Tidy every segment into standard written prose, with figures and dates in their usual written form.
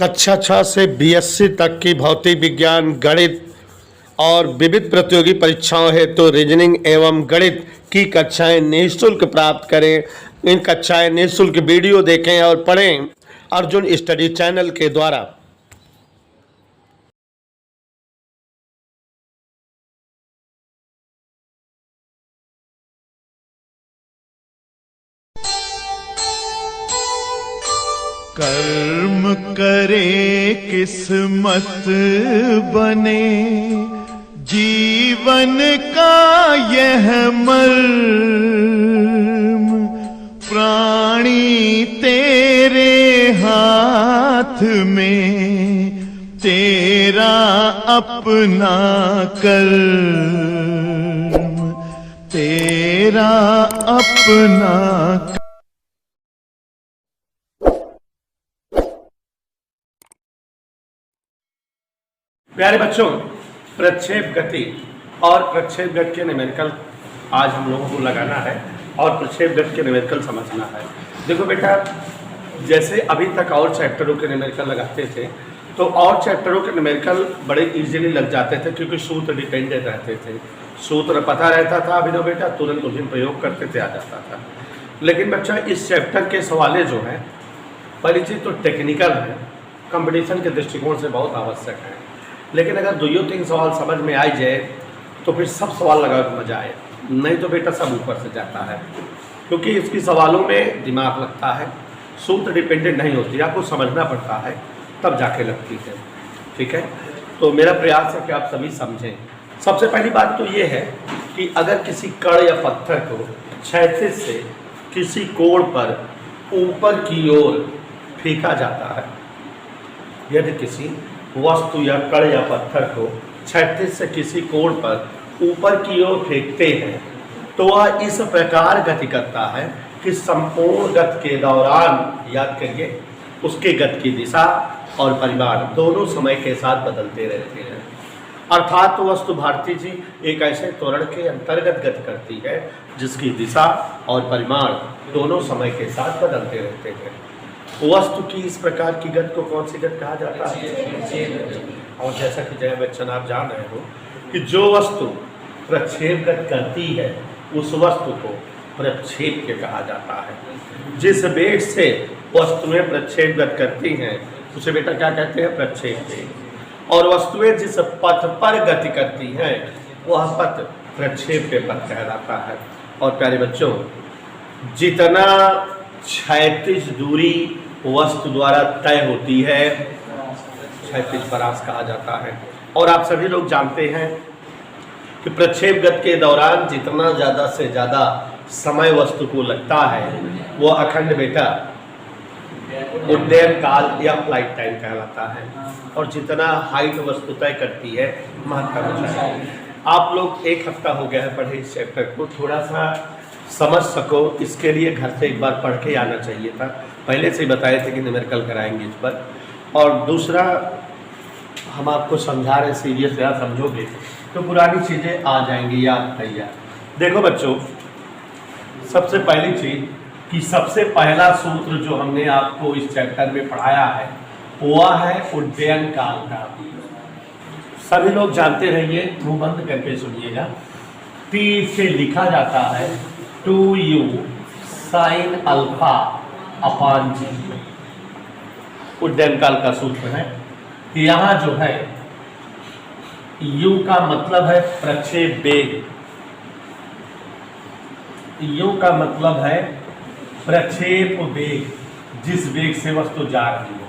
कक्षा 6 से बीएससी तक की भौतिक विज्ञान, गणित और विविध प्रतियोगी परीक्षाओं हेतु रीजनिंग एवं गणित की कक्षाएं निःशुल्क प्राप्त करें। इन कक्षाएं निःशुल्क वीडियो देखें और पढ़ें अर्जुन स्टडी चैनल के द्वारा। कर्म करे किस्मत बने, जीवन का यह मर्म, प्राणी तेरे हाथ में, तेरा अपना कर्म, तेरा अपना। प्यारे बच्चों, प्रक्षेप गति और प्रक्षेप गति के न्यूमेरिकल आज हम लोगों को लगाना है और प्रक्षेप गति के न्यूमेरिकल समझना है। देखो बेटा, जैसे अभी तक और चैप्टरों के न्यूमेरिकल लगाते थे तो और चैप्टरों के न्यूमेरिकल बड़े इजीली लग जाते थे क्योंकि सूत्र डिपेंडेंट रहते थे, सूत्र पता रहता था। अभिनव बेटा तुरंत उस दिन प्रयोग करते थे, आ जाता था। लेकिन बच्चा इस चैप्टर के सवाले जो हैं पहली चीज़ तो टेक्निकल है, कंपटीशन के दृष्टिकोण से बहुत आवश्यक है। लेकिन अगर 2-3 सवाल समझ में आ जाए तो फिर सब सवाल लगा के मजा आए, नहीं तो बेटा सब ऊपर से जाता है क्योंकि इसकी सवालों में दिमाग लगता है, सूत्र डिपेंडेंट नहीं होती, आपको समझना पड़ता है तब जाके लगती है। ठीक है, तो मेरा प्रयास है कि आप सभी समझें। सबसे पहली बात तो ये है कि अगर किसी कण या पत्थर को क्षैतिज से किसी कोण पर ऊपर की ओर फेंका जाता है, यदि किसी वस्तु या कण या पत्थर को क्षैतिज से किसी कोण पर ऊपर की ओर फेंकते हैं तो वह इस प्रकार गति करता है कि संपूर्ण गति के दौरान, याद करिए, उसके गति की दिशा और परिमाण दोनों समय के साथ बदलते रहते हैं। अर्थात वस्तु भारती जी एक ऐसे त्वरण के अंतर्गत गति करती है जिसकी दिशा और परिमाण दोनों समय के साथ बदलते रहते हैं। वस्तु की इस प्रकार की गति को कौन सी गति कहा जाता है? और जैसा कि जय बच्चन आप जान रहे हो कि जो वस्तु प्रक्षेप गति करती है उस वस्तु को प्रक्षेप के कहा जाता है। जिस वेग से वस्तुएं प्रक्षेप गति करती हैं उसे बेटा क्या कहते हैं? प्रक्षेप वेग। और वस्तुएं जिस पथ पर गति करती हैं वह पथ प्रक्षेप के पथ कहलाता है। और प्यारे बच्चों, जितना क्षैतिज दूरी वस्तु द्वारा तय होती है क्षैतिज परास कहा जाता है। और आप सभी लोग जानते हैं कि प्रक्षेप गति के दौरान जितना ज़्यादा से ज़्यादा समय वस्तु को लगता है वो अखंड बेटा उड्डयन काल या फ्लाइट टाइम कहलाता है। और जितना हाइट वस्तु तय करती है महत्वाकांक्षी। आप लोग एक हफ्ता हो गया है पढ़े इस चैप्टर को, थोड़ा सा समझ सको इसके लिए घर से एक बार पढ़ के आना चाहिए था। पहले से ही बताए थे कि न्यूमेरिकल कराएंगे इस पर। और दूसरा, हम आपको समझा रहे सीरियस या समझोगे तो पुरानी चीज़ें आ जाएंगी याद तैयार। देखो बच्चों, सबसे पहली चीज़ कि सबसे पहला सूत्र जो हमने आपको इस चैप्टर में पढ़ाया है वह है उड्डयन काल का। सभी लोग जानते रहिए, मुंह बंद करके सुनिएगा। T से लिखा जाता है 2u sin अल्फा अपॉन जी। उड्डयन काल का सूत्र है। यहाँ जो है u का मतलब है प्रक्षेप वेग, u का मतलब है प्रक्षेप वेग, जिस वेग से वस्तु जा रही हो।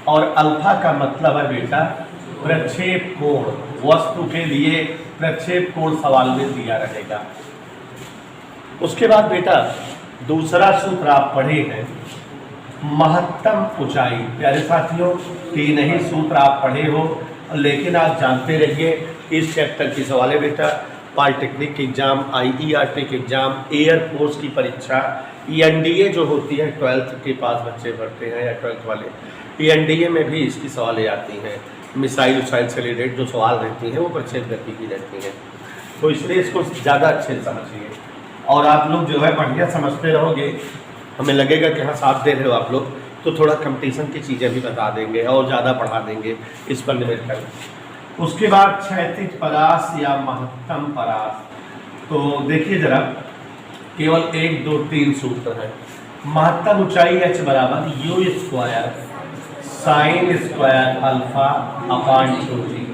और अल्फा का मतलब है बेटा प्रक्षेप कोण, वस्तु के लिए प्रक्षेप कोण सवाल में दिया रहेगा। उसके बाद बेटा दूसरा सूत्र आप पढ़े हैं महत्तम ऊंचाई। प्यारे साथियों, 3 ही सूत्र आप पढ़े हो, लेकिन आप जानते रहिए इस चैप्टर की सवाल है बेटा पॉलिटेक्निक एग्जाम, IERT के एग्जाम, एयरफोर्स की परीक्षा, ENDA जो होती है 12th के पास बच्चे पढ़ते हैं या 12th वाले, ENDA में भी इसकी सवालें आती हैं। मिसाइल उसाइल से रिलेटेड जो सवाल रहती हैं वो प्रक्षेप गति की रहती हैं। तो इसलिए इसको ज़्यादा अच्छे से समझिए और आप लोग जो है बढ़िया समझते रहोगे, हमें लगेगा कि हाँ साथ दे रहे हो आप लोग, तो थोड़ा कंपटीशन की चीज़ें भी बता देंगे और ज़्यादा पढ़ा देंगे इस पर न्यूमेरिकल। उसके बाद क्षैतिज परास या महत्तम परास। तो देखिए जरा, केवल 1 2 3 सूत्र है। महत्तम ऊंचाई h बराबर u square sine square alpha अपान 2g।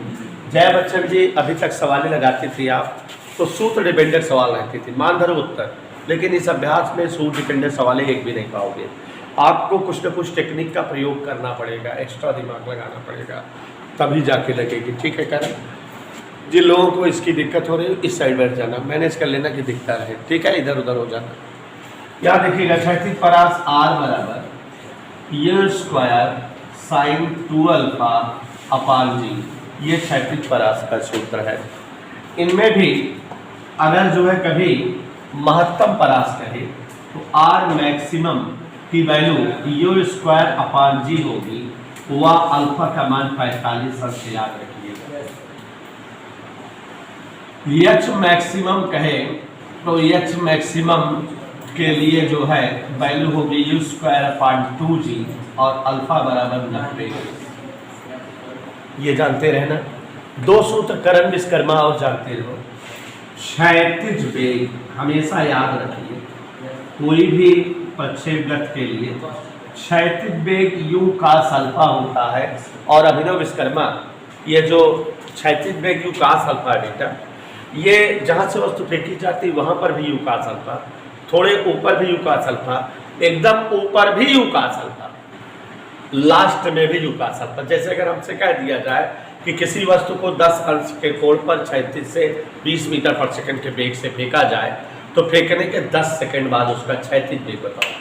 जय बच्चन जी, अभी तक सवालें लगाती थी आप, तो सूत्र डिपेंडेंट सवाल रहती थी, मान धरो उत्तर, लेकिन इस अभ्यास में सूत्र डिपेंडेंट सवालें एक भी नहीं पाओगे। आपको कुछ न कुछ टेक्निक का प्रयोग करना पड़ेगा, एक्स्ट्रा दिमाग लगाना पड़ेगा, तभी जाके लगेगी। ठीक है करण? जिन लोगों को इसकी दिक्कत हो रही है इस साइड बैठ जाना, मैनेज कर लेना कि दिखता रहे। ठीक है, इधर उधर हो जाना। क्या देखिएगा, क्षैतिज परास r बराबर u square sine 2 alpha upon g, ये क्षैतिज परास का सूत्र है। इनमें भी अगर जो है कभी महत्तम परास कहे तो r मैक्सिमम की वैल्यू यू स्क्वायर अपान जी होगी, वह अल्फा का मान 45 से याद रखिएगा। एच मैक्सिमम कहे तो एच मैक्सिमम के लिए जो है वैल्यू होगी यू स्क्वायर अपान 2g और अल्फा बराबर 90। ये जानते रहना, 2 सूत्र करण विश्वकर्मा और जानते रहो। क्षैतिज वेग हमेशा याद रखिए, कोई भी प्रक्षेपवृत्त के लिए क्षैतिज वेग u cos अल्फा होता है। और अभिनव विश्वकर्मा, ये जो क्षैतिज वेग u cos अल्फा है बेटा, ये जहाँ से वस्तु फेंकी जाती है वहाँ पर भी u cos अल्फा, थोड़े ऊपर भी u cos अल्फा, एकदम ऊपर भी u cos अल्फा, लास्ट में भी u cos अल्फा। जैसे अगर हमसे कह दिया जाए कि किसी वस्तु को 10 अंश के कोण पर क्षैतिज से 20 मीटर पर सेकंड के वेग से फेंका जाए, तो फेंकने के 10 सेकंड बाद उसका क्षैतिज वेग बताओ।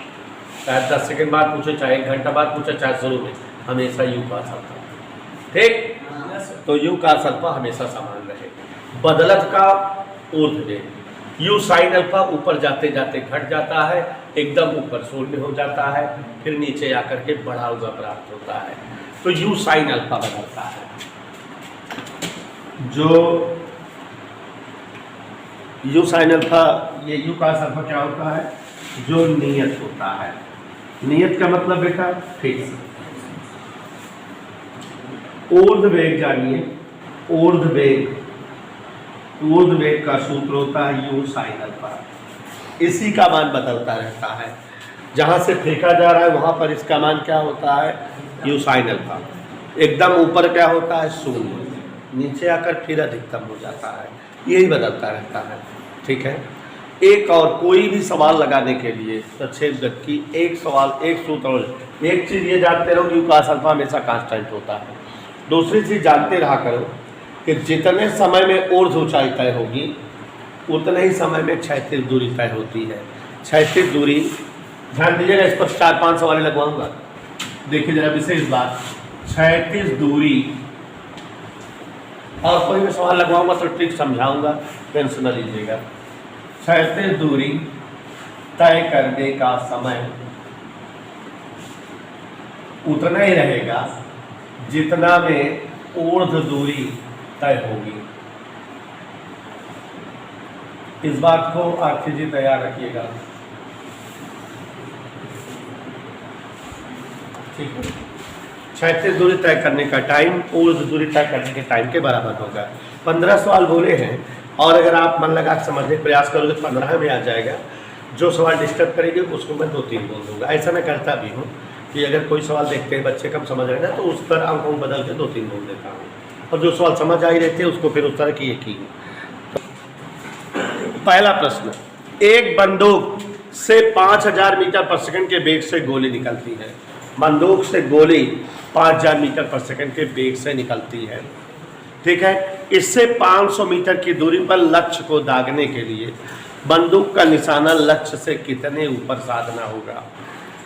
चाहे 10 सेकंड बाद पूछे, चाहे 1 घंटा बाद पूछे, चाहे शुरू में, हमेशा u cos अल्फा। ठीक, तो u cos अल्फा हमेशा समान रहे। बदलत का ऊर्ध्व वेग u साइन अल्फा ऊपर जाते जाते घट जाता है, एकदम ऊपर शून्य हो जाता है, फिर नीचे आकर के बढ़ा हुआ प्राप्त होता है, तो u साइन अल्फा बदलता है। जो u साइन अल्फा, ये u cos अल्फा क्या होता है? जो नियत होता है। नियत का मतलब बेटा फिक्स। ऊर्ध्व वेग जानिए, ऊर्ध्व वेग का सूत्र होता है u साइन अल्फा। इसी का मान बदलता रहता है, जहां से फेंका जा रहा है वहां पर इसका मान क्या होता है? u sine alpha. एकदम ऊपर क्या होता है? शून्य, नीचे आकर फिर अधिकतम हो जाता है, यही बदलता रहता है। ठीक है, एक और कोई भी सवाल लगाने के लिए प्रक्षेपवृत्त की एक सवाल, एक सूत्र, एक चीज़ ये जानते रहो कि u cos अल्फा हमेशा कांस्टेंट होता है। दूसरी चीज़ जानते रहा करो कि जितने समय में ऊर्ध्व ऊंचाई तय होगी उतने ही समय में क्षैतिज दूरी तय होती है। क्षैतिज दूरी, ध्यान दीजिएगा, इस पर 4-5 सवाल लगवाऊंगा। देखिए जरा विशेष बात, क्षैतिज दूरी, और कोई भी सवाल लगवाऊंगा तो ट्रिक समझाऊंगा, टेंशन न लीजिएगा। क्षैतिज दूरी तय करने का समय उतना ही रहेगा जितना में ऊर्ध्व दूरी तय होगी। इस बात को आरती जी तैयार रखिएगा। ठीक है, क्षैतिज दूरी तय करने का टाइम ऊर्ध्व दूरी तय करने के टाइम के बराबर होगा। 15 सवाल बोले हैं, और अगर आप मन लगा समझने का प्रयास करोगे तो 15 में आ जाएगा। जो सवाल डिस्टर्ब करेंगे उसको मैं 2-3 बोल दूंगा। ऐसा मैं करता भी हूँ कि अगर कोई सवाल देखते हैं बच्चे कम समझ रहे हैं ना, तो उस पर अंकों बदल के 2-3 बोल देता हूँ, और जो सवाल समझ आ ही रहते हैं उसको फिर उस तरह की एक ही। पहला प्रश्न, एक बंदूक से 5000 मीटर पर सेकंड के वेग से गोली निकलती है। बंदूक से गोली 5000 मीटर पर सेकंड के वेग से निकलती है। ठीक है, इससे 500 मीटर की दूरी पर लक्ष्य को दागने के लिए बंदूक का निशाना लक्ष्य से कितने ऊपर साधना होगा।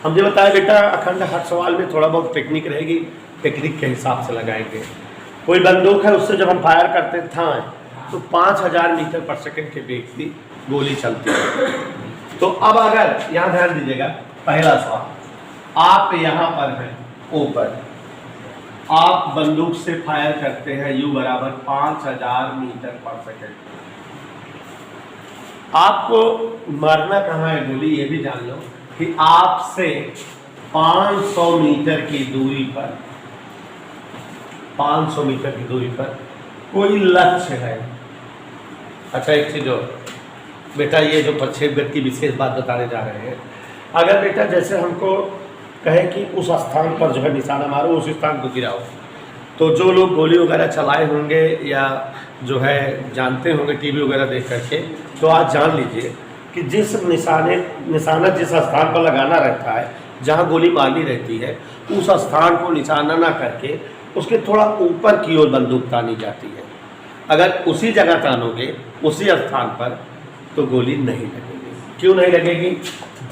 हमने बताया बेटा, अखंड हर सवाल में थोड़ा बहुत टेक्निक रहेगी, टेक्निक के हिसाब से लगाएंगे। कोई बंदूक है, उससे जब हम फायर करते था तो 5000 मीटर पर सेकंड के वेग की गोली चलती है। तो अब अगर यहाँ ध्यान दीजिएगा, पहला सवाल, आप यहाँ पर हैं ऊपर, आप बंदूक से फायर करते हैं u बराबर 5000 मीटर पर सेकंड। आपको मारना कहाँ है गोली, ये भी जान लो कि आपसे 500 मीटर की दूरी पर, 500 मीटर की दूरी पर कोई लक्ष्य है। अच्छा एक चीज और बेटा, ये जो प्रक्षेप गति की विशेष बात बताने जा रहे हैं, अगर बेटा जैसे हमको कहे कि उस स्थान पर जो है निशाना मारो, उस स्थान को गिराओ, तो जो लोग गोली वगैरह चलाए होंगे या जो है जानते होंगे टीवी वगैरह देख करके, तो आज जान लीजिए कि जिस निशाना जिस स्थान पर लगाना रहता है, जहाँ गोली मारनी रहती है, उस स्थान को निशाना ना करके उसके थोड़ा ऊपर की ओर बंदूक तानी जाती है। अगर उसी जगह तानोगे, उसी स्थान पर, तो गोली नहीं लगेगी। क्यों नहीं लगेगी?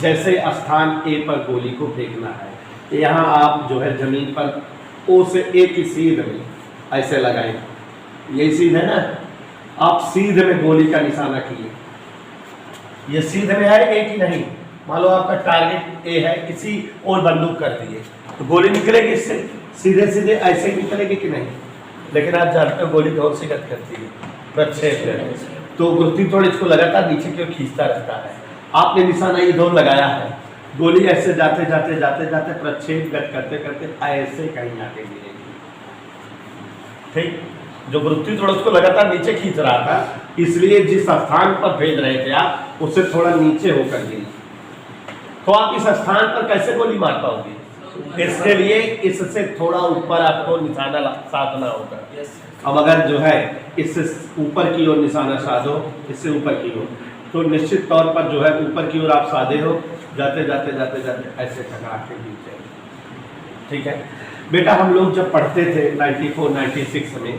जैसे स्थान ए पर गोली को फेंकना है, यहाँ आप जो है जमीन पर ओ से ए की सीध में ऐसे लगाएंगे, यही सीध है ना, आप सीध में गोली का निशाना किए, ये सीध में है ए की नहीं, मान लो आपका टारगेट ए है, इसी और बंदूक कर दिए, तो गोली निकलेगी इससे सीधे सीधे ऐसे ही निकलेगी कि नहीं? लेकिन आप जानते हो गोली कौन सी गति करती है? प्रक्षेप। तो गुरुत्व थोड़ा इसको लगातार नीचे की ओर खींचता रहता है। आपने निशाना इधर लगाया है, गोली ऐसे जाते जाते जाते जाते प्रक्षेप गति करते करते ऐसे कहीं आके गिरेगी। ठीक, जो गुरुत्व थोड़ा उसको लगातार नीचे खींच रहा था, इसलिए जिस स्थान पर भेज रहे थे आप, उससे थोड़ा नीचे होकर गिरी। तो आप इस स्थान पर कैसे गोली मार पाओगे? इसके लिए इससे थोड़ा ऊपर आपको निशाना साधना होगा। अब अगर जो है इससे ऊपर की ओर निशाना साधो, इससे ऊपर की ओर, तो निश्चित तौर पर जो है ऊपर की ओर आप साधे हो, जाते जाते जाते जाते ऐसे टकरा के गिर जाएंगे। ठीक है बेटा, हम लोग जब पढ़ते थे 94-96 में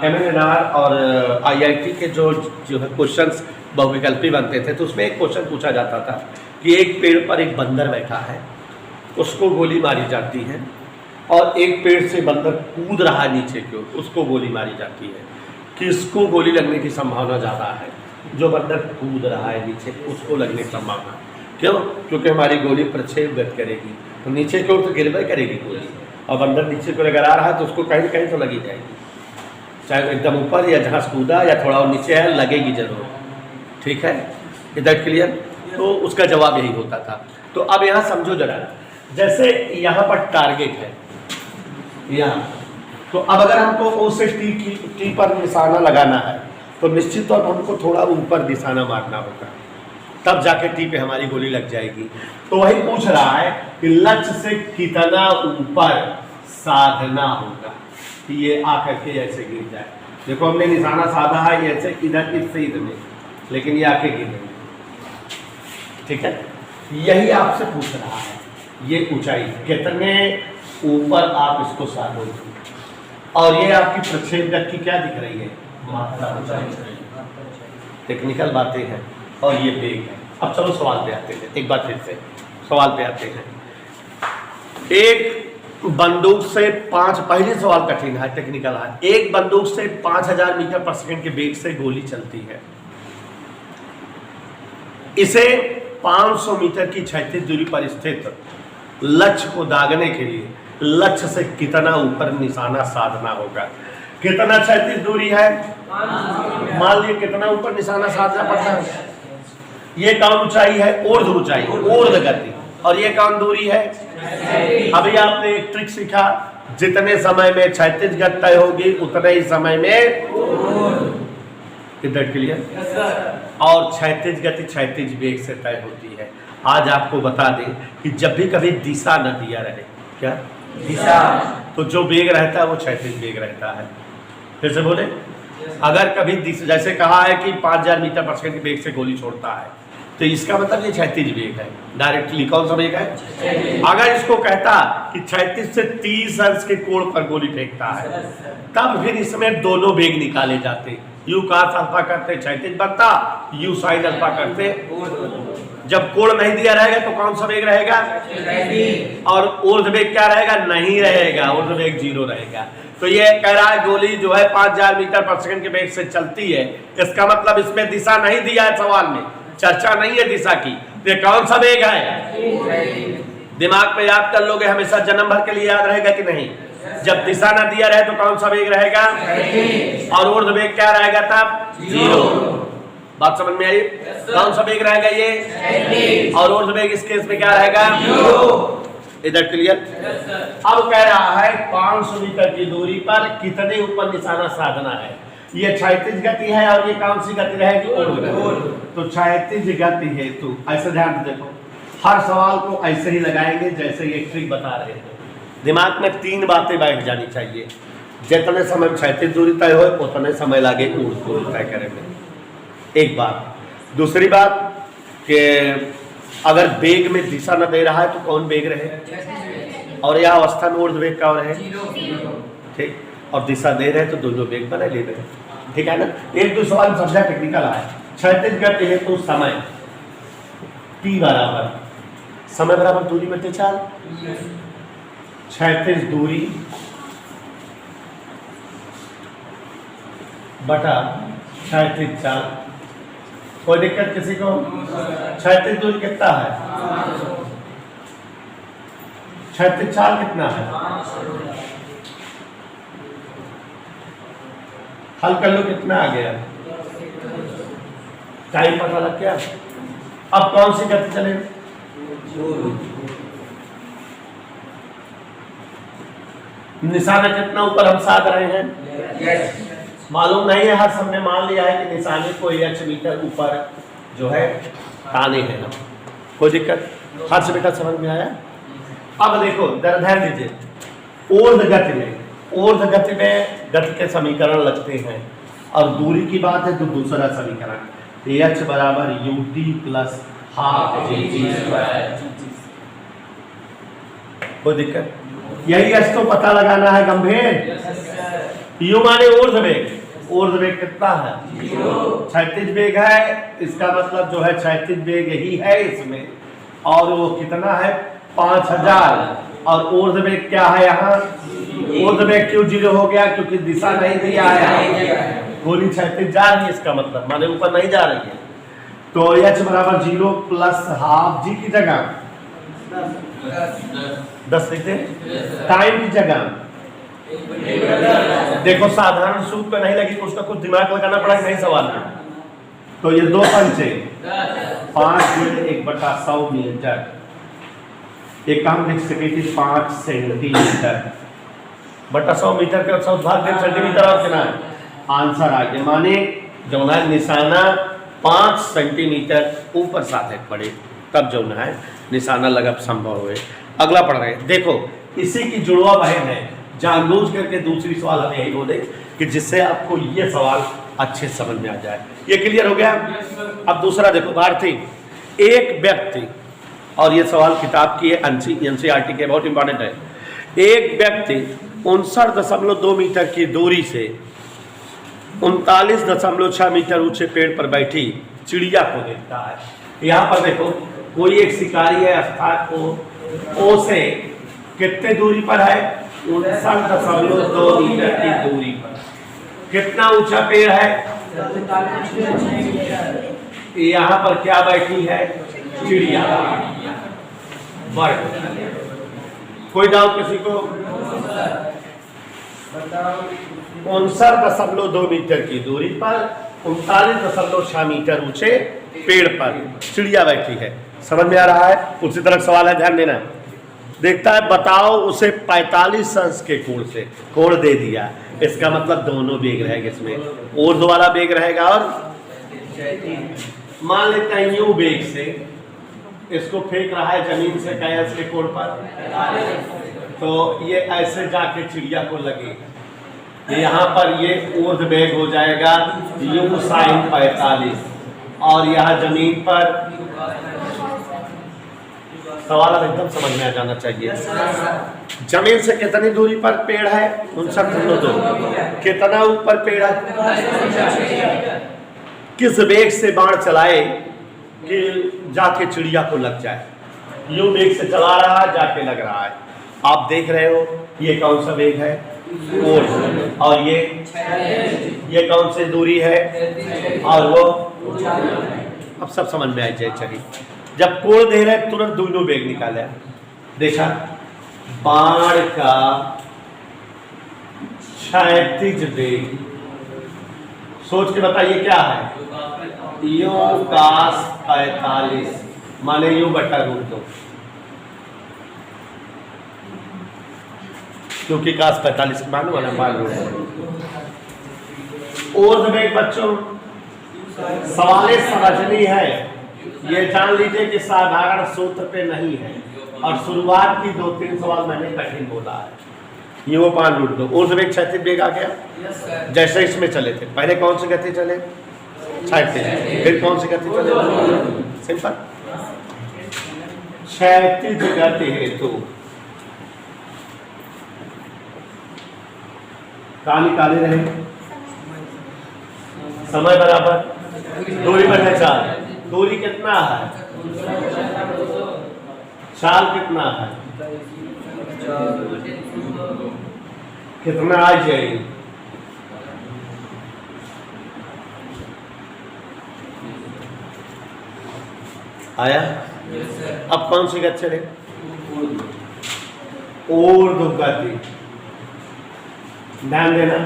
MNNR और IIT के जो है क्वेश्चंस बहुविकल्पी बनते थे, तो उसमें एक क्वेश्चन पूछा जाता था कि एक पेड़ पर एक बंदर बैठा है, उसको गोली मारी जाती है, और एक पेड़ से बंदर कूद रहा है नीचे की ओर, उसको गोली मारी जाती है। किसको गोली लगने की संभावना ज़्यादा है? जो बंदर कूद रहा है नीचे, उसको लगने की संभावना। क्यों? क्योंकि हमारी गोली प्रक्षेप गति करेगी, तो नीचे की ओर तो गिरवे करेगी गोली, और बंदर नीचे को अगर आ रहा है तो उसको कहीं कहीं तो लगी जाएगी, चाहे एकदम ऊपर या जहाँ कूदा या थोड़ा और नीचे है, लगेगी जरूर। ठीक है, इधर क्लियर? तो उसका जवाब यही होता था। तो अब यहाँ समझो जरा, जैसे यहाँ पर टारगेट है यहाँ, तो अब अगर हमको ओ से टी पर निशाना लगाना है, तो निश्चित तौर पर हमको थोड़ा ऊपर निशाना मारना होगा, तब जाके टी पे हमारी गोली लग जाएगी। तो वही पूछ रहा है कि लक्ष्य से कितना ऊपर साधना होगा कि ये आकर के ऐसे गिर जाए। देखो हमने निशाना साधा है ऐसे इधर इस सीध में, लेकिन ये आके गिरेंगे। ठीक है, यही आपसे पूछ रहा है, ये ऊंचाई कितने ऊपर आप इसको साधोगे, और ये आपकी प्रक्षेप गति की क्या दिख रही है? मात्रा, ऊंचाई। टेक्निकल बातें हैं, और ये वेग है। अब चलो सवाल पे आते हैं, एक बार फिर से सवाल पे आते हैं। एक बंदूक से 5, पहले सवाल कठिन है, टेक्निकल है। एक बंदूक से 5000 मीटर पर सेकंड के वेग से गोली चलती है, इसे 500 मीटर की क्षैतिज दूरी पर स्थित लक्ष्य को दागने के लिए लक्ष्य से कितना ऊपर निशाना साधना होगा? कितना क्षैतिज दूरी है? मान लीजिए कितना ऊपर निशाना साधना पड़ता है? ये कौन ऊंचाई है? ऊर्ध्व ऊंचाई, ऊर्ध्व गति। और ये कौन दूरी है? अभी आपने एक ट्रिक सीखा, जितने समय में क्षैतिज गति तय होगी उतने ही समय में इधर क्लियर। और क्षैतिज गति क्षैतिज वेग से तय होती है। आज आपको बता दें कि जब भी कभी दिशा न दिया रहे, क्या दिशा, तो जो वेग रहता है वो क्षैतिज वेग रहता है। फिर से बोले, अगर कभी दिशा, जैसे कहा है कि 5000 मीटर पर सेकंड के वेग से गोली छोड़ता है, तो इसका मतलब ये क्षैतिज वेग है। डायरेक्टली कौन सा वेग है? अगर इसको कहता कि क्षैतिज से 30 अंश के कोण पर गोली फेंकता है, तब फिर इसमें दोनों वेग निकाले जाते। यू cos अल्फा करते क्षैतिज बनता, यू साइन अल्फा करते। जब कोण नहीं दिया रहेगा तो कौन सा वेग रहेगा? और ऊर्ध्व वेग क्या रहेगा? नहीं रहेगा, ऊर्ध्व वेग 0 रहेगा। तो ये कह रहा है गोली जो है 5000 मीटर पर सेकंड के वेग से चलती है, इसका मतलब इसमें दिशा नहीं दिया है, सवाल में चर्चा नहीं है दिशा की। ये कौन सा वेग है? दिमाग में याद कर लोगे, हमेशा जन्म भर के लिए याद रहेगा कि नहीं? जब दिशा न दिया रहे तो कौन सा वेग रहेगा? और ऊर्ध्व वेग क्या रहेगा तब? 0। बात समझ में आई? कौन सा वेग रहेगा ये? और ऊर्ध्व वेग इस केस में क्या रहेगा? इधर क्लियर। अब कह रहा है 500 मीटर की दूरी पर कितने ऊपर निशाना साधना है। ये क्षैतिज गति है और ये कौन सी गति रहेगी, ऊर्ध्व गति। तो क्षैतिज गति है, तो ऐसे ध्यान से देखो, हर सवाल को ऐसे ही लगाएंगे जैसे ये ट्रिक बता रहे थे। दिमाग में 3 बातें बैठ जानी चाहिए, जितने समय क्षैतिज दूरी तय हो उतने समय लगे ऊर्ध्व दूरी तय करेंगे। एक बात। दूसरी बात कि अगर वेग में दिशा न दे रहा है तो कौन वेग रहे, और यह अवस्था में ऊर्ध्व वेग का रहे, ठीक, और दिशा दे रहे तो दोनों वेग बने ले रहे, ठीक है ना। एक दो सवाल समझा टेक्निकल है। क्षैतिज गति है तो समय t बराबर समय बराबर दूरी बटे 4, क्षैतिज दूरी बटा क्षैतिज 4। कोई दिक्कत किसी को? क्षैतिज दूरी कितना है, क्षैतिज 4 कितना है, हल कर लो कितना आ गया, टाइम पता लग गया। अब कौन सी गति चलेगी, निशाना कितना ऊपर हम साध रहे हैं, मालूम नहीं है, हर सबने मान लिया है कि निशाने को h मीटर ऊपर जो है ताने हैं ना। कोई दिक्कत, हर से बेटा समझ में आया। अब देखो ध्यान दीजिए, ऊर्ध्व गति में गति के समीकरण लगते हैं, और दूरी की बात है तो दूसरा समीकरण h बराबर ut प्लस हाफ g²। कोई दिक्कत, यही h तो पता लगाना है गंभीर। u माने ऊर्ध्व वेग कितना है, क्षैतिज वेग है, इसका मतलब जो है क्षैतिज वेग ही है इसमें, और वो कितना है 5000, और ऊर्ध्व वेग क्या है यहाँ, ऊर्ध्व वेग क्यों 0 हो गया, क्योंकि दिशा नहीं दिया है, गोली क्षैतिज जा रही है, इसका मतलब माने ऊपर नहीं जा रही है। तो h बराबर 0 प्लस हाफ, g की जगह 10 लिखते, टाइम की जगह देखो साधारण सूत्र पे नहीं लगी, कुछ ना कुछ दिमाग लगाना पड़ा नहीं सवाल में। तो ये 2 पंचे 5/100 मीटर, एक काम लिख सके थी 5 सेंटीमीटर बटा 100 मीटर के 100 भाग 1 सेंटीमीटर, और कितना है आंसर आ गया। माने जो है निशाना 5 सेंटीमीटर ऊपर साधे पड़े, तब जो है निशाना लगा संभव हुए। अगला पढ़ रहे हैं, देखो इसी की जुड़वा बहन है, जानबूझ करके दूसरी सवाल हमें यही बोले कि जिससे आपको ये सवाल अच्छे समझ में आ जाए। ये क्लियर हो गया। अब दूसरा देखो, भारती एक व्यक्ति, और ये सवाल किताब की है एनसीईआरटी के, बहुत इंपॉर्टेंट है। एक व्यक्ति 59.2 मीटर की दूरी से 39.6 मीटर ऊंचे पेड़ पर बैठी चिड़िया को देखता है। यहाँ पर देखो कोई एक शिकारी है, स्थान को ओ से कितने दूरी पर है, 59.2 मीटर की दूरी पर। कितना ऊंचा पेड़ है, यहाँ पर क्या बैठी है, चिड़िया। वर्ग, कोई डाउट किसी को? 59.2 मीटर की दूरी पर 39.6 मीटर ऊंचे पेड़ पर चिड़िया बैठी है। समझ में आ रहा है? उसी तरह सवाल है, ध्यान देना। देखता है बताओ उसे 45 अंश के कोण से, कोण दे दिया, इसका मतलब दोनों बेग रहेगा, इसमें ऊर्ध्व वाला बेग रहेगा और मान लेते हैं यूं बेग से इसको फेंक रहा है जमीन से कैस के कोण पर, तो ये ऐसे जाके चिड़िया को लगे, यहाँ पर ये ऊर्ध्व बेग हो जाएगा यू साइन 45, और यहाँ जमीन पर सवाल एकदम समझ में आ जाना चाहिए। जमीन से कितनी दूरी पर पेड़ है, 59.2। कितना ऊपर पेड़ है, किस वेग से बाण चलाए कि जाके चिड़िया को लग जाए। यूं वेग से चला रहा है, जाके लग रहा है। आप देख रहे हो ये कौन सा वेग है, ऊर्ध्व, और ये कौन सी दूरी है, और वो अब सब समझ में आ जाए। चलिए, जब कोण दे रहे तुरंत दोनों वेग निकाले, देखा बाण का क्षैतिज वेग, सोच के बताइए क्या है, यू cos 45 माने यू बटा √2। क्योंकि काश 45 के मान वाला मान लो। और वेग बच्चों सवालें समझनी है, ये जान लीजिए कि साधारण सूत्र पे नहीं है, और शुरुआत की 2-3 सवाल मैंने कठिन बोला है। ये वो 5 रूट दो ऊर्ध्व वेग क्षैतिज वेग आ गया। जैसे इसमें चले थे, पहले कौन से गति चले? क्षैतिज, फिर कौन सी गति चले? सिंपल क्षैतिज गति हेतु काली काली रहे, समय बराबर दूरी बढ़े 4। दूरी कितना है? चाल कितना है? कितना आ जाएगी? आया? अब कौन सी गति चले? ऊर्ध्व गति। ध्यान देना,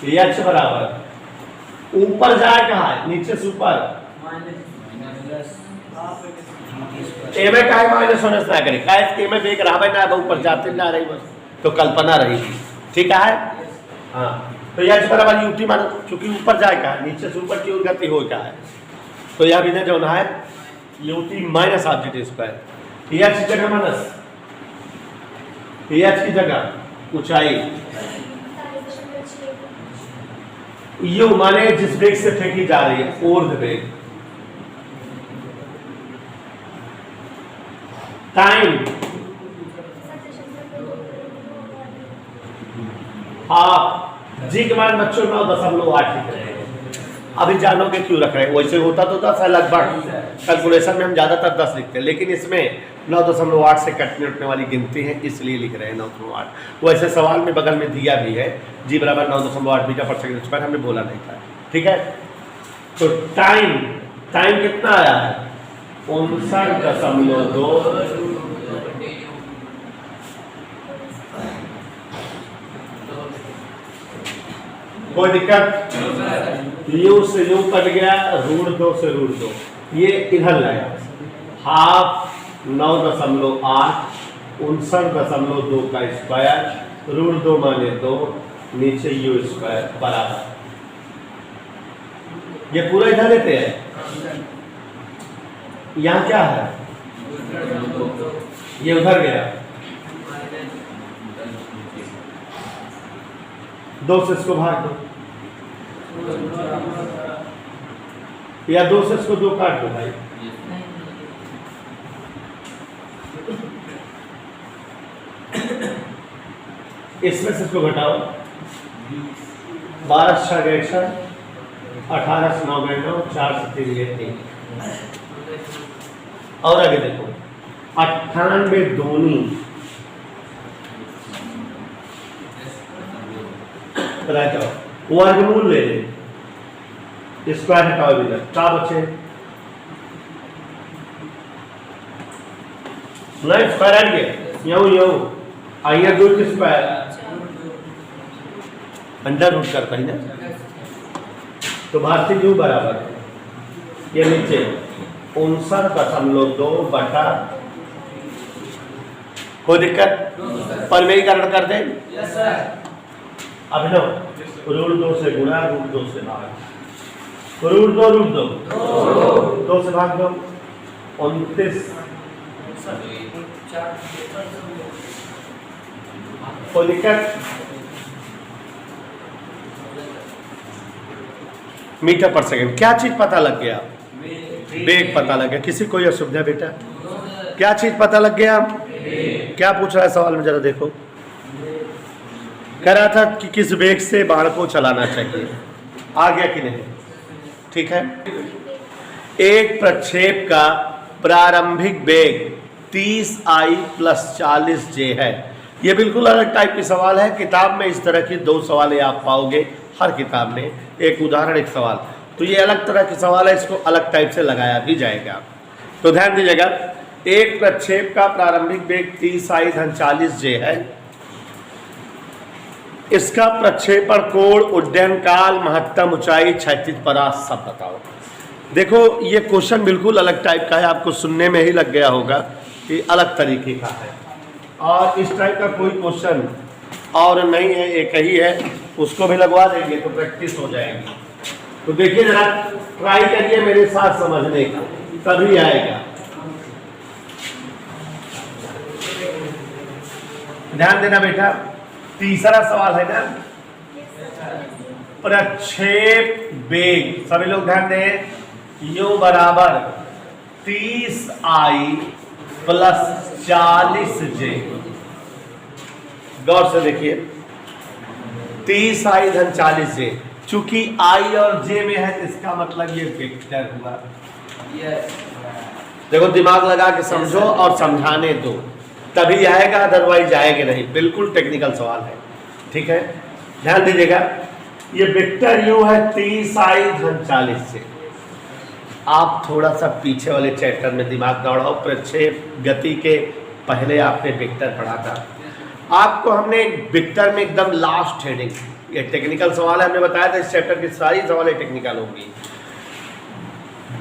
यक्ष बराबर ऊपर जाए कहा है? नीचे से ऊपर। ए में काय माइनस होने से ना करें, काय के में वेग रहा ना, ऊपर जाते ना रही बस, तो कल्पना रहेगी। ठीक है? हाँ, तो यक्ष बराबर यूटी मान, क्योंकि ऊपर जाए का, नीचे से ऊपर की ओर गति हो क्या है, तो यह भी जो ना है UT minus half G T square. यक्ष की जगह माइनस, यक्ष की जगह ऊंचाई, यू माने जिस वेग से फेंकी जा रही है ऊर्ध्व वेग। टाइम हाफ जी के मान बच्चों 9.8 लिख रहे हैं। अभी जानोगे क्यों रख रहे हैं, वैसे होता तो 10 है लगभग, कैलकुलेशन में हम ज्यादातर 10 लिखते हैं, लेकिन इसमें 9.8 से कटने उठने वाली गिनती है, इसलिए लिख रहे हैं 9.8। वैसे सवाल में बगल में दिया भी है जी बराबर 9.8 मीटर पर सेकंड स्क्वायर, हमने बोला नहीं था। ठीक है, तो टाइम कितना आया है? 59.2। कोई दिक्कत? यू से यू कट गया, √2 से √2, ये इधर लाया। हाफ 9.8, 59.2 का स्क्वायर, √2 माने 2, नीचे यू स्क्वायर बराबर। ये पूरा इधर लेते हैं, यहाँ क्या है? ये उधर गया, 2 से इसको भाग दो, या 2 से इसको 2 काट दो भाई। इसमें से इसको घटाओ, 12 6 गए 6, 18 से 9 गए 9, 4 से 3 गए 3। और आगे देखो 98 दूनी वर्गमूल ले ले, स्क्वायर हटाओ इधर, क्या बचे? नहीं स्क्वायर हट गया, यूं आइए 2 के स्क्वायर अंडर रूट करता ही ना, तो भारतीय यू बराबर ये नीचे 59.2 बटा, कोई दिक्कत? परिमेयीकरण कर दे। अभिनव √2 से गुणा, √2 से भाग, √2 2 से भाग दो, 29। कोई दिक्कत? मीटर पर सेकंड। क्या चीज पता लग गया? वेग पता लग गया। किसी कोई असुविधा बेटा? क्या चीज पता लग गया? क्या पूछ रहा है सवाल में, जरा देखो। कह रहा था कि किस वेग से बाण को चलाना चाहिए, आ गया कि नहीं? ठीक है, एक प्रक्षेप का प्रारंभिक वेग 30I + 40J है। ये बिल्कुल अलग टाइप की सवाल है, किताब में इस तरह की 2 सवालें आप पाओगे हर किताब में, एक उदाहरण एक सवाल। तो ये अलग तरह की सवाल है, इसको अलग टाइप से लगाया भी जाएगा। तो ध्यान दीजिएगा, एक प्रक्षेप का प्रारंभिक वेग 30I + 40J है। इसका प्रक्षेपण कोण, उड्डयन काल, महत्तम ऊंचाई, क्षैतिज परास सब बताओ। देखो ये क्वेश्चन बिल्कुल अलग टाइप का है, आपको सुनने में ही लग गया होगा कि अलग तरीके का है, और इस टाइप का कोई क्वेश्चन और नहीं है, एक ही है, उसको भी लगवा देंगे तो प्रैक्टिस हो जाएगी। तो देखिए जरा, ट्राई करिए मेरे साथ समझने का, तभी आएगा। ध्यान देना बेटा, तीसरा सवाल है ना, प्रक्षेप वेग। सभी लोग ध्यान दें, U बराबर 30I प्लस 40J। गौर से देखिए, 30I धन 40J, चूंकि I और J में है तो इसका मतलब ये वेक्टर हुआ। देखो दिमाग लगा के समझो और समझाने दो, तभी आएगा, अदरवाइज आएगा नहीं। बिल्कुल टेक्निकल सवाल है, ठीक है, ध्यान दीजिएगा। ये वेक्टर U है 30I धन 40J। आप थोड़ा सा पीछे वाले चैप्टर में दिमाग दौड़ाओ, प्रक्षेप गति के पहले आपने वेक्टर पढ़ा था। आपको हमने वेक्टर में एकदम लास्ट हेडिंग, ये टेक्निकल सवाल है, हमने बताया था इस चैप्टर की सारी सवालें टेक्निकल होंगी।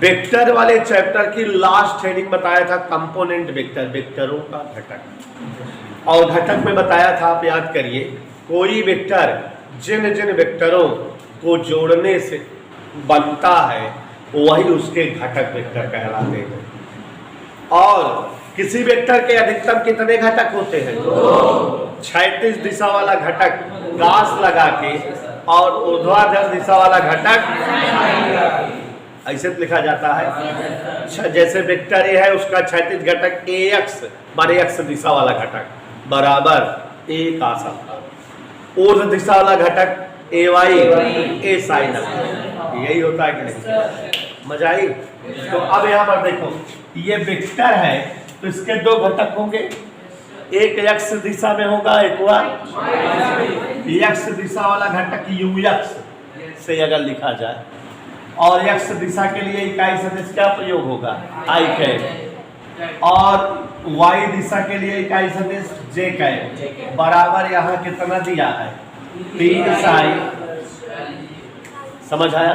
वेक्टर वाले चैप्टर की लास्ट हेडिंग बताया था कंपोनेंट वेक्टर, वेक्टरों का घटक। और घटक में बताया था, आप याद करिए, कोई वेक्टर जिन जिन वेक्टरों को जोड़ने से बनता है वही उसके घटक वेक्टर कहलाते हैं। और किसी वेक्टर के अधिकतम कितने घटक होते हैं? 36 दिशा वाला घटक गास लगा के, और ऊर्ध्वाधर दिशा वाला घटक ऐसे लिखा जाता है। जैसे वेक्टर ए है, उसका 36 घटक AX माने x दिशा वाला घटक बराबर A cos अल्फा, ऊर्ध्व दिशा वाला घटक AY A sin अल्फा। यही होता है कि नहीं? मजा आई? तो अब यहाँ पर देखो, ये वेक्टर है तो इसके दो घटक होंगे, एक x दिशा में होगा, एक y। x दिशा वाला घटक UX से अगर लिखा जाए, और x दिशा के लिए इकाई सदिश क्या प्रयोग होगा? I cap. और y दिशा के लिए इकाई सदिश J कैप बराबर यहाँ कितना दिया है? 30I। समझ आया?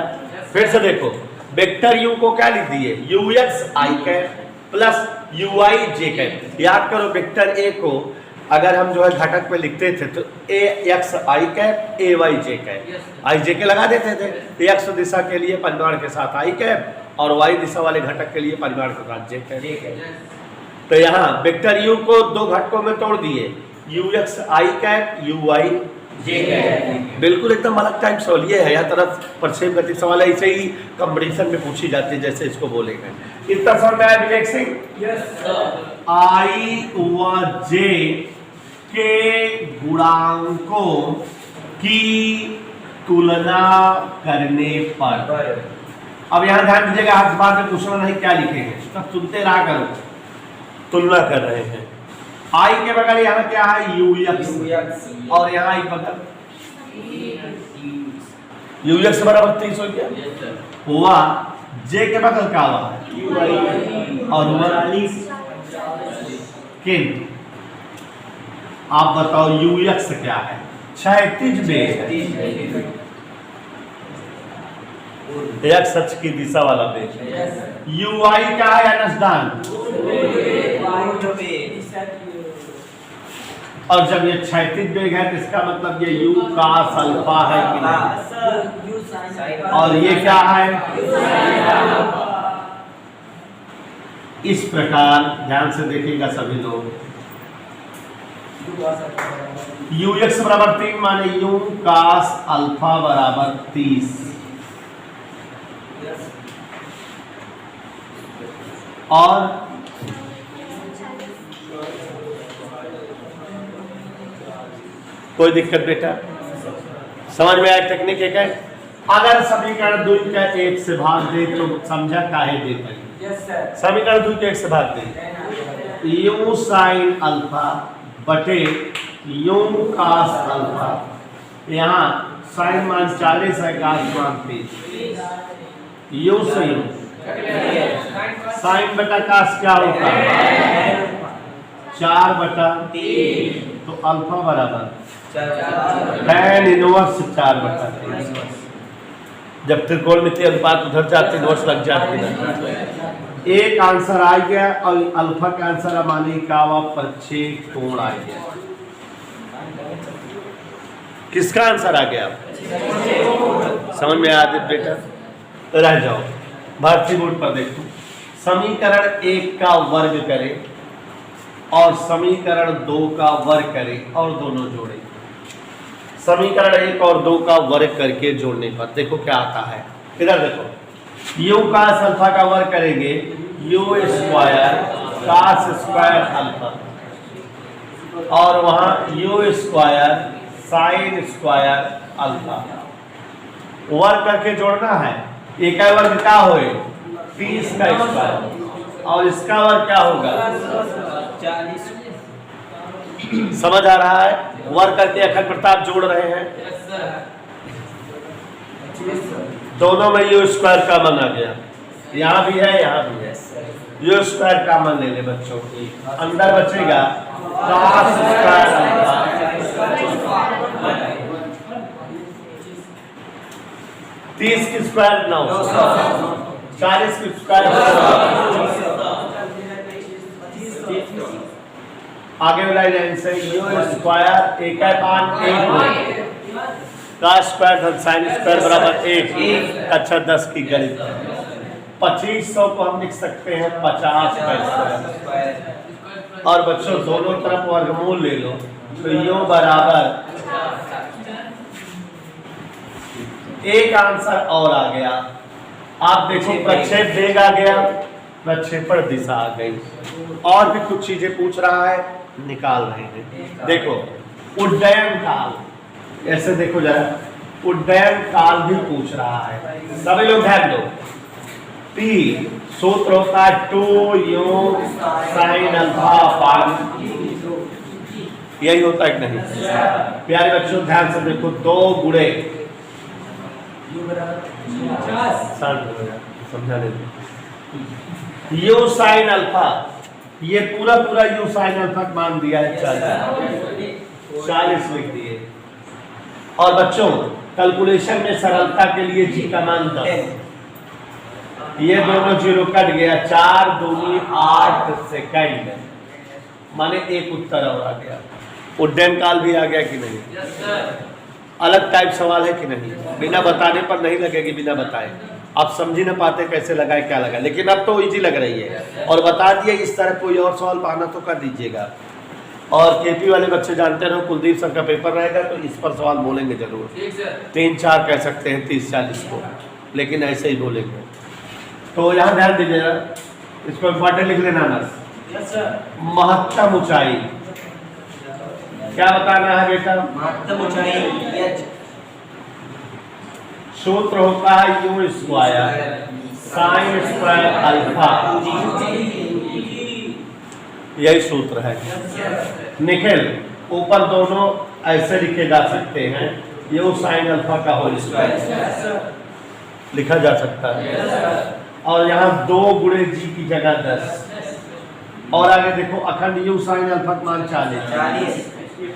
फिर से देखो, वेक्टर U को क्या लिख दिए? UX I cap plus UI J cap. याद करो, वेक्टर A को अगर हम जो है घटक पे लिखते थे तो AX I cap AY J cap, I J के लगा देते थे। X दिशा के लिए परिमाण के साथ I कैप और Y दिशा वाले घटक के लिए परिमाण के साथ J कैप। तो यहाँ वेक्टर U को दो घटकों में तोड़ दिए, UX I cap UY J cap. बिल्कुल एकदम अलग टाइप सवाल ये है, यह तरफ प्रक्षेप गति सवाल है, इसे ही कंपटीशन में पूछी जाती है, जैसे इसको बोलेंगे। इतना समझ में आया विवेक सिंह? I व J के गुणांकों की तुलना करने पर, अब यहाँ ध्यान दीजिएगा, हर बात में पूछना नहीं क्या लिखेंगे, तब सुनते रहा करो। तुलना कर रहे हैं, I के बगल यहाँ क्या है? UX, और यहाँ I बगल UX बराबर 30 हो गया हुआ। J के बगल क्या हुआ है? और 49। किन आप बताओ UX क्या है? 36 बेग है, x अक्ष की दिशा वाला बेग। UI क्या है? अनुसदान। और जब ये 36 बेग है तो इसका मतलब ये U cos अल्फा है कि नहीं? और ये क्या है? इस प्रकार ध्यान से देखिएगा सभी लोग, UX बराबर 3 माने U cos अल्फा बराबर 30, और कोई दिक्कत बेटा? समझ में आया टेक्निक एक है? अगर समीकरण 2 का 1 से भाग दे तो समझा काहे देते? समीकरण 2 के 1 से भाग दे, U sin अल्फा बटे U cos अल्फा। यहाँ साइन मान 40 है, cos मान 30। U से U साइन बटा cos क्या होता है? 4/3। तो अल्फा बराबर tan इनवर्स 4/3। जब त्रिकोणमितीय अनुपात उधर जाते इनवर्स लग जाती है। एक आंसर आ गया, और अल्फा का आंसर माने का प्रक्षेप कोण आ गया। किसका आंसर आ गया? समझ में आ गया बेटा? रह जाओ, भारतीय बोर्ड पर देखो, समीकरण 1 का वर्ग करें और समीकरण 2 का वर्ग करें और दोनों जोड़ें। समीकरण 1 और 2 का वर्ग करके जोड़ने पर देखो क्या आता है। इधर देखो, u का अल्फा का वर्ग करेंगे, u square cos square alpha, और वहां u square sine square alpha. वर्ग करके जोड़ना है। एक का वर्ग क्या होए? 30 का स्क्वायर, और इसका वर्ग क्या होगा? 40। समझ आ रहा है? वर्ग करके अखंड प्रताप जोड़ रहे हैं। दोनों में यू स्क्वायर कॉमन आ गया, यहाँ भी है यहाँ भी है। यू स्क्वायर कॉमन ले ले बच्चों, अंदर बचेगा cos स्क्वायर अल्फा, 30 की स्क्वायर 9, 40 की स्क्वायर, आगे वाला लाइन से यू स्क्वायर 1 का स्क्वायर साइन स्क्वायर बराबर 1। अच्छा 10 की गणित, 2500 को हम लिख सकते हैं 50 का स्क्वायर। और बच्चों दोनों तरफ वर्गमूल ले लो, तो यू बराबर एक आंसर और आ गया। आप देखो प्रक्षेप वेग आ गया, प्रक्षेपण दिशा आ गई, और भी कुछ चीजें पूछ रहा है, निकाल रहे हैं। देखो उड्डयन काल, ऐसे देखो जरा, उड्डयन काल भी पूछ रहा है। सभी लोग ध्यान दो, P सूत्र होता है 2u sin अल्फा अपान, यही होता है कि नहीं? प्यारे बच्चों ध्यान से देखो, 2 गुणे समझा यू साइन अल्फा, ये पूरा पूरा यू साइन अल्फा मान दिया है 40 लिख दिए। और बच्चों कैलकुलेशन में सरलता के लिए जी का मान 10, ये दोनों जीरो कट गया, 4 दूनी 8 सेकंड, माने एक उत्तर और आ गया। उड्डयन काल भी आ गया कि नहीं? अलग टाइप सवाल है कि नहीं? बिना बताने पर नहीं लगेगी, बिना बताए आप समझ ही ना पाते कैसे लगाए क्या लगा, लेकिन अब तो इजी लग रही है और बता दिए। इस तरह कोई और सवाल पाना तो कर दीजिएगा। और केपी वाले बच्चे जानते रहो, कुलदीप सर का पेपर रहेगा तो इस पर सवाल बोलेंगे जरूर, 3-4 कह सकते हैं 30-40 को, लेकिन ऐसे ही बोलेंगे। तो यहाँ ध्यान दीजिएगा, इसको इम्पोर्टेंट लिख लेना बस। महत्तम ऊंचाई क्या बताना है बेटा? महत्तम ऊंचाई सूत्र होता है you square sine square alpha, यही सूत्र है। निखिल ऊपर दोनों ऐसे लिखे जा सकते हैं, यू साइन अल्फा का होल स्क्वायर लिखा जा सकता है। और यहाँ 2 गुणे जी की जगह 10, और आगे देखो अखंड यू साइन अल्फा का मान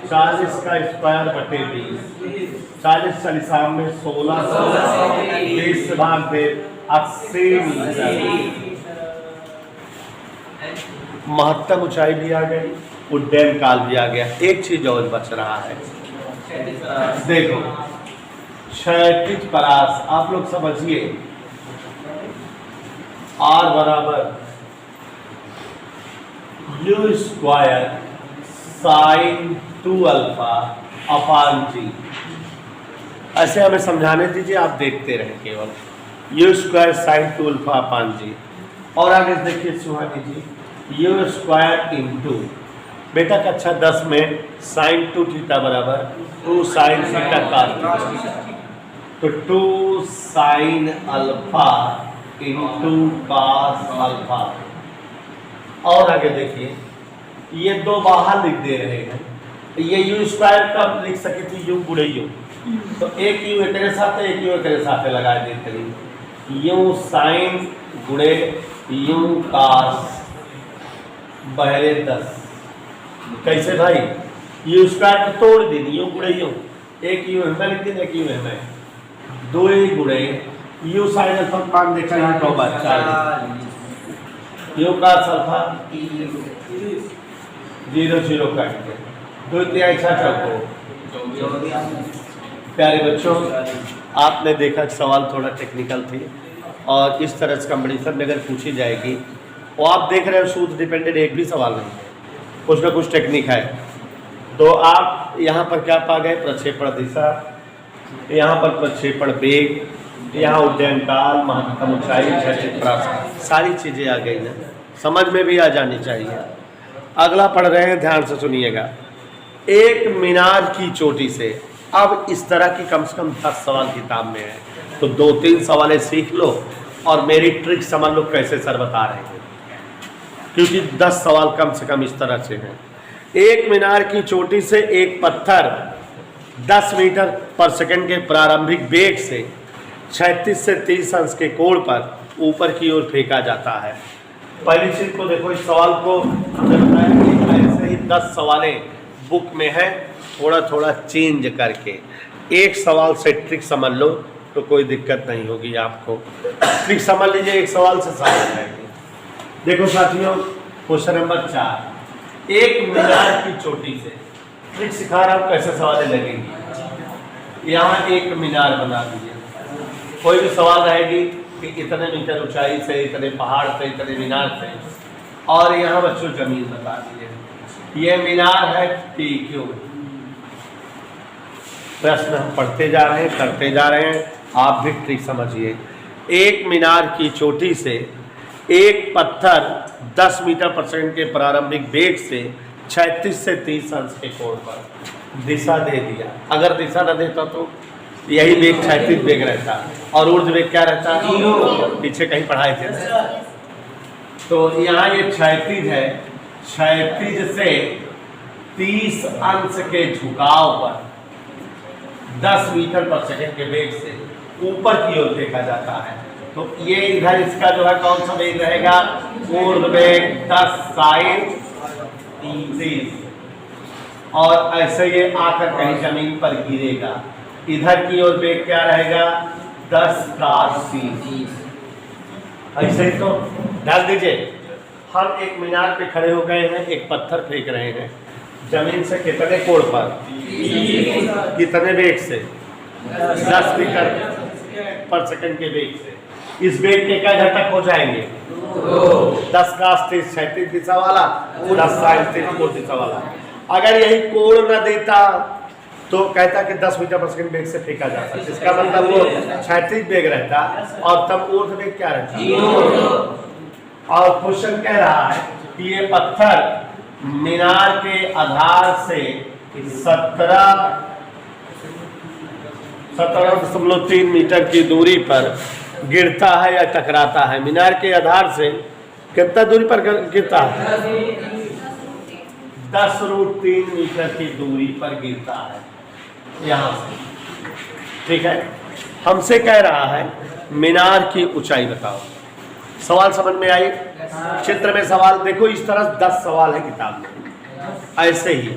40 का स्क्वायर बटे 20, 40 40 में 1600, 20 भाग दे 80 मीटर। महत्तम ऊंचाई भी आ गई, उड्डयन काल भी आ गया। एक चीज और बच रहा है, देखो क्षैतिज परास। आप लोग समझिए, R बराबर u square sine 2 alpha upon g. ऐसे हमें समझाने दीजिए, आप देखते रहें केवल। U square sine 2 alpha upon g, और आगे देखिए Suhani ji, u square into बेटा कक्षा 10 में साइन 2 थीटा बराबर 2 साइन थीटा कॉस, तो 2 sine alpha into cos alpha. और आगे देखिए, ये 2 बाहर लिख दे रहे हैं, ये यू स्क्वायर कब लिख सके थे? यू गुणे यू, तो एक यू एक साथ एक यू एक साथ लगा देते हैं, यू साइन गुणे यू कॉस बहरे 10। कैसे भाई? यू स्क्वायर को तोड़ दी, यू गुणे यू, एक यू है लिख दी, एक यू है 2 गुणे यू साइन अल्फा मान देखा यहाँ 9 बार 40, यू कॉस अल्फा 0 0 काट के 2 3 6 चौको प्यारे बच्चों, आपने देखा कि सवाल थोड़ा टेक्निकल थी और इस तरह से कंपटीशन में अगर पूछी जाएगी वो आप देख रहे हो सूत्र डिपेंडेंट एक भी सवाल नहीं है, कुछ ना कुछ टेक्निक है। तो आप यहाँ पर क्या पा गए? प्रक्षेपण दिशा, यहाँ पर प्रक्षेपण वेग, यहाँ उड्डयन काल, महत्तम ऊंचाई, क्षैतिज प्राप्त, सारी चीज़ें आ गई ना, समझ में भी आ जानी चाहिए। अगला पढ़ रहे हैं, ध्यान से सुनिएगा। एक मीनार की चोटी से, अब इस तरह की कम से कम 10 सवाल किताब में है, तो 2-3 सवालें सीख लो और मेरी ट्रिक समझ लो कैसे सर बता रहे हैं, क्योंकि 10 सवाल कम से कम इस तरह से हैं। एक मीनार की चोटी से एक पत्थर 10 मीटर पर सेकंड के प्रारंभिक वेग से 36 से 30 अंश के कोण पर ऊपर की ओर फेंका जाता है। पहली चीज को देखो, इस सवाल को ऐसे ही 10 सवालें बुक में है, थोड़ा थोड़ा चेंज करके एक सवाल से ट्रिक समझ लो तो कोई दिक्कत नहीं होगी आपको। ट्रिक समझ लीजिए, एक सवाल से समझ जाएगी। देखो साथियों, क्वेश्चन नंबर 4, एक मीनार की चोटी से, ट्रिक सिखा रहा हूँ कैसे सवालें लगेंगी। यहाँ एक मीनार बना दीजिए, कोई भी सवाल रहेगी कि इतने मीटर ऊंचाई से, इतने पहाड़ से, इतने मीनार से, और यहाँ बच्चों जमीन बता दीजिए ये मीनार है पी क्यू। प्रश्न हम पढ़ते जा रहे हैं, करते जा रहे हैं, आप भी ट्रिक समझिए। एक मीनार की चोटी से एक पत्थर 10 मीटर पर सेकंड के प्रारंभिक वेग से 36 से 30 अंश के कोण पर दिशा दे दिया। अगर दिशा न देता तो यही वेग क्षैतिज वेग रहता, और ऊर्ध्व वेग क्या रहता? पीछे कहीं पढ़ाए थे। तो यहाँ ये क्षैतिज है, क्षैतिज से 30 अंश के झुकाव पर 10 मीटर पर सेकंड के वेग से ऊपर की ओर देखा जाता है। तो ये इधर इसका जो है कौन सा वेग रहेगा? ऊर्ध्व वेग 10 sin 30, और ऐसे ये आकर कहीं जमीन पर गिरेगा। इधर की ओर वेग क्या रहेगा? 10 cos 30। ऐसे ही तो ध्यान दीजिए, हम एक मीनार पे खड़े हो गए हैं, एक पत्थर फेंक रहे हैं जमीन से कितने कोण पर? कितने वेग से? 10 मीटर पर सेकंड के वेग से। इस वेग के क्या घटक हो जाएंगे? 10 cos 30 क्षैतिज दिशा वाला, 10 sin 30 ऊर्ध्व दिशा वाला। अगर यही कोण न देता तो कहता कि 10 मीटर पर सेकंड वेग से फेंका जाता, इसका मतलब वो क्षैतिज वेग रहता और तब ऊर्ध्व वेग क्या रहता? और क्वेश्चन कह रहा है कि ये पत्थर मीनार के आधार से 17.3 मीटर की दूरी पर गिरता है या टकराता है। मीनार के आधार से कितना दूरी पर गिरता है? 10√3 मीटर की दूरी पर गिरता है यहाँ से। ठीक है, हमसे कह रहा है मीनार की ऊंचाई बताओ। सवाल समझ में आई? चित्र में सवाल देखो, इस तरह 10 सवाल है किताब में। ऐसे ही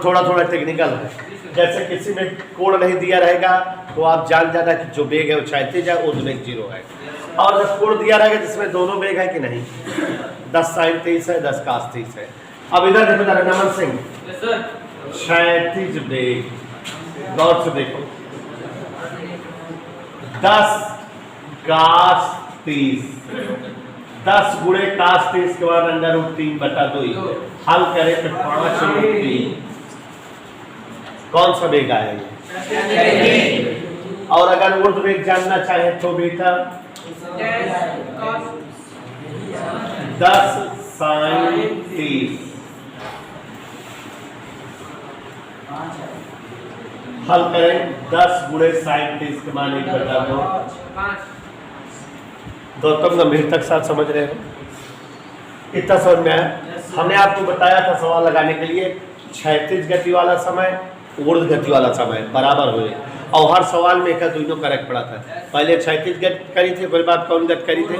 थोड़ा थोड़ा टेक्निकल है, जैसे किसी में कोण नहीं दिया रहेगा तो आप जान जाना कि जो वेग है वो क्षैतिज है, ऊर्ध्व वेग 0 है। और जब कोण दिया रहेगा जिसमें दोनों वेग है कि नहीं, 10 sin 30 है, 10 cos 30 है। अब इधर देखो जरा नमन सिंह, क्षैतिज वेग गौर से देखो, 10 cos 30, 10 गुणे cos 30 के बाद √3/2 हल करें तो 5√3। कौन सा वेग आएगा? और अगर ऊर्ध्व वेग जानना चाहे तो बेटा 10 sin 30 हल करें, 10 गुणे sin 30 के मान 1/2। गौतम गंभीर तक साथ समझ रहे हो? इतना समझ में आया? हमने आपको बताया था सवाल लगाने के लिए क्षैतिज गति वाला समय, ऊर्ध्व गति वाला समय बराबर हुए, और हर सवाल में एक दोनों करेक्ट पड़ा था। पहले क्षैतिज गति करी थी, फिर बात कौन गति करी थी?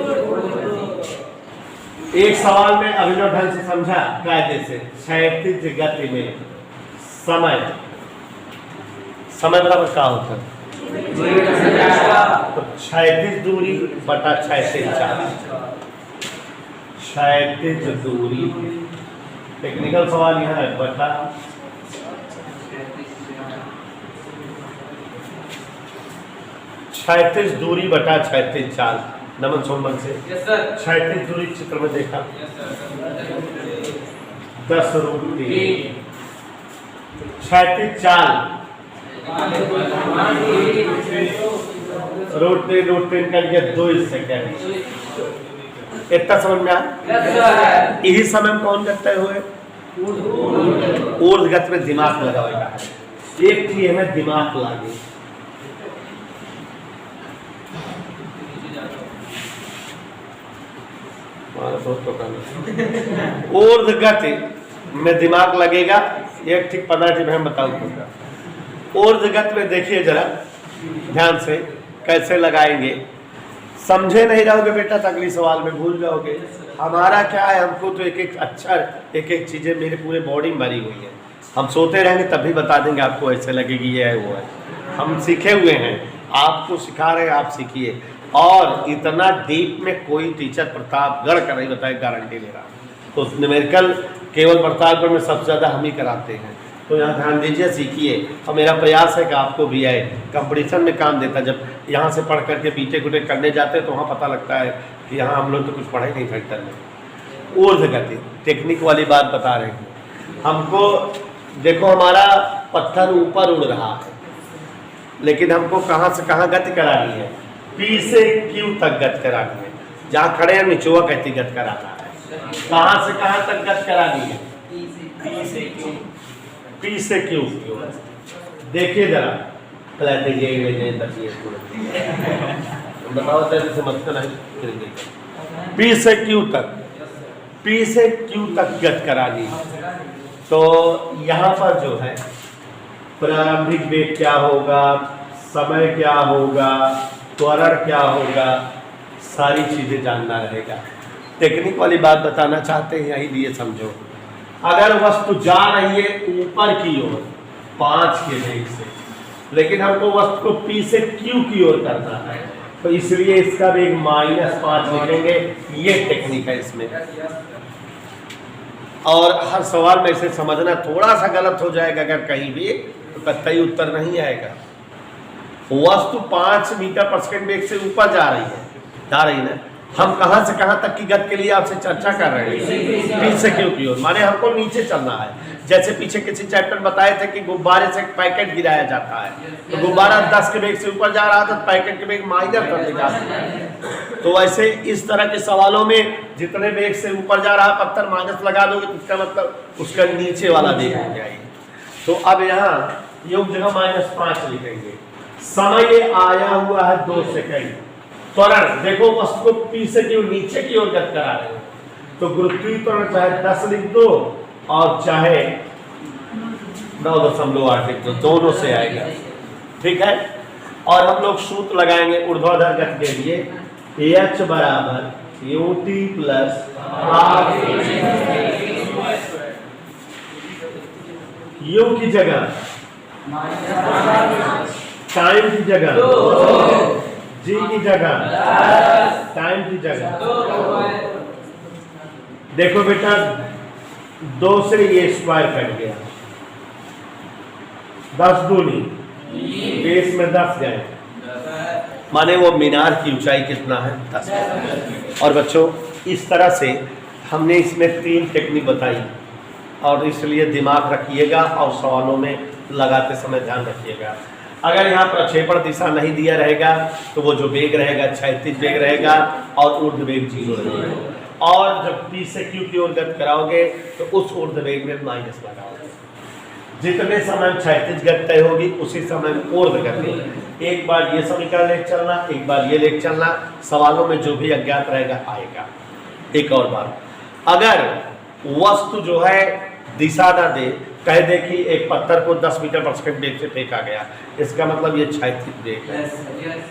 एक सवाल में अभिनव ढंग से समझा कायदे से, क्षैतिज गति में समय बराबर क्या होता है? तो क्षैतिज दूरी बटा क्षैतिज चाल, क्षैतिज दूरी, टेक्निकल सवाल यहाँ है, बटा क्षैतिज दूरी बटा क्षैतिज चाल। नमन सोमन से यस सर। क्षैतिज दूरी चित्र में देखा, यस सर। 10√3। क्षैतिज चाल √3 करके 2 सेकेंड। इतना समझ में आया? Yes sir. यही समय में कौन करते हुए ऊर्ध्व गति में दिमाग लगाएगा। एक चीज हमें दिमाग लागे, ऊर्ध्व गति में दिमाग लगेगा। एक ठीक 15 टिप हम बताऊंगा। ऊर्ध्व गति में देखिए जरा ध्यान से कैसे लगाएंगे। समझे नहीं रहोगे बेटा तो अगली सवाल में भूल जाओगे। हमारा क्या है, हमको तो एक एक अक्षर एक एक चीजें मेरे पूरे बॉडी में भरी हुई है। हम सोते रहेंगे तब भी बता देंगे आपको, ऐसे लगेगी ये है वो है। हम सीखे हुए हैं, आपको सिखा रहे हैं, आप सीखिए। और इतना डीप में कोई टीचर प्रतापगढ़ का नहीं बताए, गारंटी ले रहा। तो न्यूमेरिकल केवल प्रतापगढ़ में सबसे ज़्यादा हम ही कराते हैं। तो यहाँ ध्यान दीजिए, सीखिए। और मेरा प्रयास है कि आपको भी आए। कंपटीशन में काम देता, जब यहाँ से पढ़ करके पीछे कुटे करने जाते हैं तो वहाँ पता लगता है कि यहाँ हम लोग तो कुछ पढ़े नहीं सेंटर में। ऊर्ध्व गति टेक्निक वाली बात बता रहे हैं हमको। देखो हमारा पत्थर ऊपर उड़ रहा है, लेकिन हमको कहाँ से कहाँ गति करानी है? P से Q तक गति करानी है। जहाँ खड़े हैं निचोआ कहती गति कराना है। कहाँ से कहाँ तक गति करानी है? P से Q। देखिए जरा बताओ समझते नहीं। P से Q तक, P से Q तक गति करानी है। तो यहाँ पर जो है प्रारंभिक वेग क्या होगा, समय क्या होगा, त्वरण क्या होगा, सारी चीज़ें जानना रहेगा। टेक्निक वाली बात बताना चाहते हैं, यही लिए समझो। अगर वस्तु जा रही है ऊपर की ओर 5 के वेग से, लेकिन हमको वस्तु को P से Q की ओर करना है, तो इसलिए इसका वेग -5 लिखेंगे। ये टेक्निक है इसमें। और हर सवाल में इसे समझना, थोड़ा सा गलत हो जाएगा अगर कहीं भी तो कतई उत्तर नहीं आएगा। वस्तु 5 मीटर पर सेकंड वेग से ऊपर जा रही है ना। हम कहां से कहां तक की गति के लिए आपसे चर्चा कर रहे हैं? P से Q की ओर, माने हमको नीचे चलना है। जैसे पीछे किसी चैप्टर में बताए थे कि गुब्बारे से एक पैकेट गिराया जाता है, तो गुब्बारा 10 के वेग से ऊपर जा रहा था, पैकेट के वेग -10। तो ऐसे इस तरह के सवालों में जितने वेग से ऊपर जा रहा पत्थर माइनस लगा दोगे तो इसका मतलब उसका नीचे वाला वेग हो जाएगा। तो अब यहाँ योग जगह -5 लिखेंगे। समय आया हुआ है 2 सेकंड। त्वरण देखो, वस्तु को P से Q नीचे की ओर गति करा रहे हो, तो गुरुत्वीय त्वरण चाहे 10 लिख दो और चाहे 9.8 लिख दो, दोनों से आएगा। ठीक है। और हम लोग सूत्र लगाएंगे ऊर्ध्वाधर गति के लिए, H बराबर ut प्लस U की जगह टाइम की जगह G की जगह टाइम की जगह। देखो बेटा 2 से ये स्क्वायर कट गया, 10 दूनी बेस में 10 गए, माने वो मीनार की ऊंचाई कितना है? 10। और बच्चों इस तरह से हमने इसमें 3 टेक्निक बताई, और इसलिए दिमाग रखिएगा और सवालों में लगाते समय ध्यान रखिएगा। अगर यहाँ प्रक्षेपण दिशा नहीं दिया रहेगा तो वो जो वेग रहेगा क्षैतिज वेग रहेगा और ऊर्ध्व वेग 0 रहेगा। और जब P से Q की ओर गति कराओगे तो उस ऊर्ध्व वेग में माइनस लगाओगे। जितने समय क्षैतिज गति तय होगी उसी समय ऊर्ध्व गति। एक बार ये समीकरण लेकर चलना, एक बार ये लेकर चलना, सवालों में जो भी अज्ञात रहेगा आएगा। एक और बात, अगर वस्तु जो है दिशा ना दे, कह दे कि एक पत्थर को 10 मीटर पर सेकंड वेग से फेंका गया, इसका मतलब ये क्षैतिज वेग है,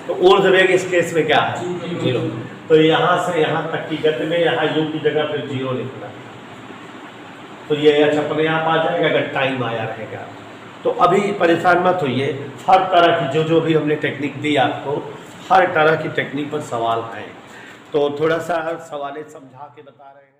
तो ऊर्ध्व वेग इस केस में क्या है? 0। तो यहाँ से यहाँ तक की गति में यहाँ U की जगह फिर 0 लिखना, तो ये अपने आप आ जाएगा अगर टाइम आया रहेगा। तो अभी परेशान मत होइए, हर तरह की जो भी हमने टेक्निक दी आपको, हर तरह की टेक्निक पर सवाल है, तो थोड़ा सा सवाल समझा के बता रहे हैं।